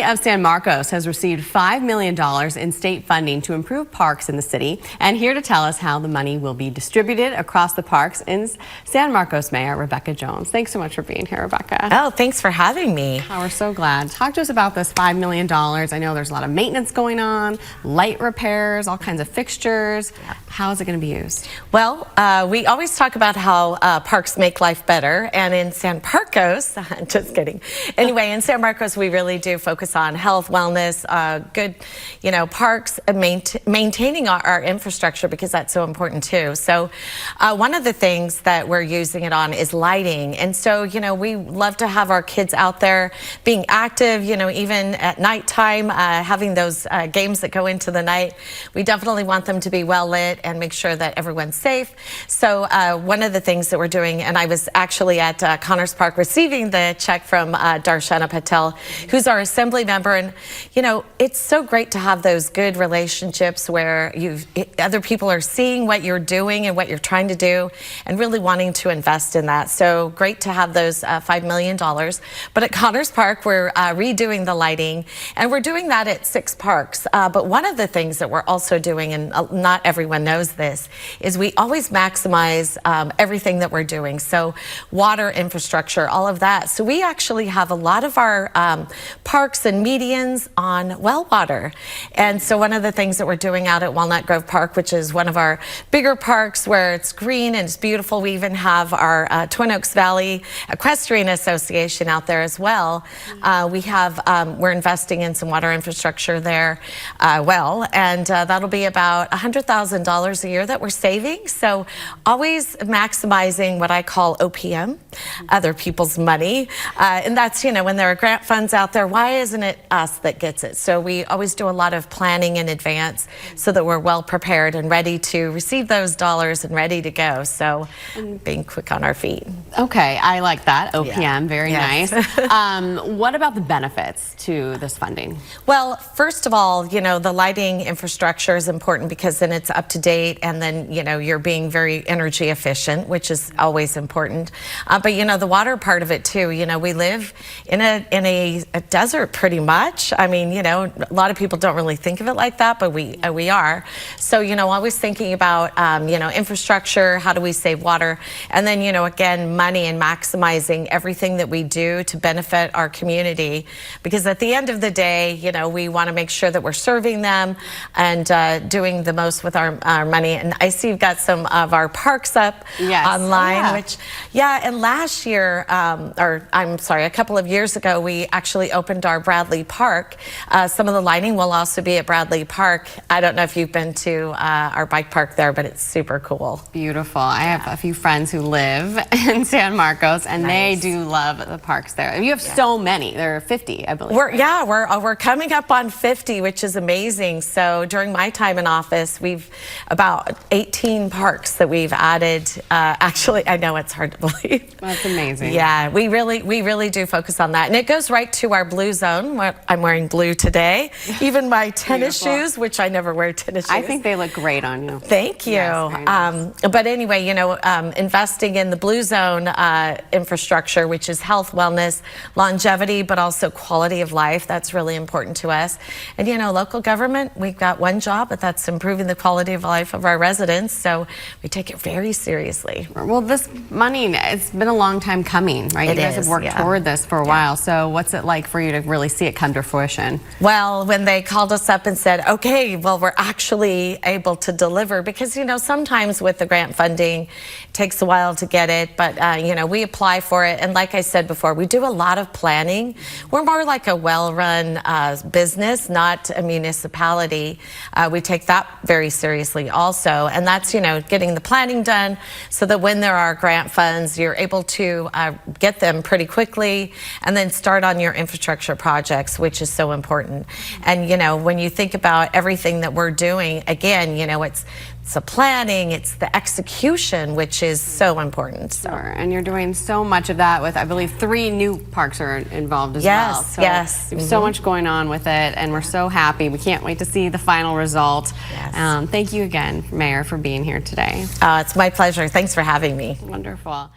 Of San Marcos has received $5 million in state funding to improve parks in the city. And here to tell us how the money will be distributed across the parks is San Marcos Mayor Rebecca Jones. Thanks so much for being here, Rebecca. Oh, thanks for having me. Oh, we're so glad. Talk to us about this $5 million. I know there's a lot of maintenance going on, light repairs, all kinds of fixtures. How is it going to be used? Well, we always talk about how parks make life better. And in San Parkos, just kidding. Anyway, in San Marcos, we really do focus on health, wellness, good, parks, and maintaining our infrastructure, because that's so important too. So one of the things that we're using it on is lighting. And so, we love to have our kids out there being active, even at nighttime, having those games that go into the night. We definitely want them to be well lit and make sure that everyone's safe. So one of the things that we're doing, and I was actually at Connors Park receiving the check from Darshana Patel, who's our assembly member. And it's so great to have those good relationships where other people are seeing what you're doing and what you're trying to do and really wanting to invest in that. So great to have those $5 million. But at Connors Park, we're redoing the lighting, and we're doing that at 6 parks. But one of the things that we're also doing, and not everyone knows this, is we always maximize everything that we're doing. So water infrastructure, all of that. So we actually have a lot of our parks and medians on well water. And so one of the things that we're doing out at Walnut Grove Park, which is one of our bigger parks where it's green and it's beautiful, we even have our Twin Oaks Valley Equestrian Association out there as well. We're investing in some water infrastructure there, and that'll be about $100,000 a year that we're saving. So always maximizing what I call OPM, other people's money. And that's, when there are grant funds out there, why isn't it us that gets it? So we always do a lot of planning in advance so that we're well prepared and ready to receive those dollars and ready to go. So being quick on our feet. Okay, I like that. OPM, very Yes. nice. What about the benefits to this funding? Well, first of all, the lighting infrastructure is important because then it's up to date, and then, you're being very energy efficient, which is always important. But, the water part of it too, we live in a desert pretty much. I mean, a lot of people don't really think of it like that, but we are. So, always thinking about, infrastructure, how do we save water? And then, again, money and maximizing everything that we do to benefit our community. Because at the end of the day, we want to make sure that we're serving them and doing the most with our money. And I see you've got some of our parks up online, which, and last year, a couple of years ago, we actually opened our Bradley Park. Some of the lighting will also be at Bradley Park. I don't know if you've been to our bike park there, but it's super cool. Beautiful. I have a few friends who live in San Marcos, and they do love the parks there. You have so many. There are 50, I believe. We're coming up on 50, which is amazing. So during my time in office, we've about 18 parks that we've added. Actually, I know it's hard to believe. That's amazing. Yeah, we really do focus on that. And it goes right to our blue zone. I'm wearing blue today. Even my tennis shoes, which I never wear tennis shoes. I think they look great on you. Thank you. Yes, nice. But anyway, investing in the blue zone infrastructure, which is health, wellness, longevity, but also quality of life. That's really important to us. And, local government, we've got one job, but that's improving the quality of life of our residents. So we take it very seriously. Well, this money, it's been a long time coming, right? You guys have worked toward this for a while. So what's it like for you to really see it come to fruition? Well, when they called us up and said, okay, well, we're actually able to deliver, because, sometimes with the grant funding, it takes a while to get it, but, we apply for it. And like I said before, we do a lot of planning. We're more like a well-run business, not a municipality. We take that very seriously also. And that's, getting the planning done so that when there are grant funds, you're able to get them pretty quickly and then start on your infrastructure projects, which is so important. And, when you think about everything that we're doing, again, it's the planning, it's the execution, which is so important. So. Sure, and you're doing so much of that with, I believe, 3 new parks are involved as well. So there's so much going on with it, and we're so happy. We can't wait to see the final result. Thank you again, Mayor, for being here today. It's my pleasure. Thanks for having me. Wonderful.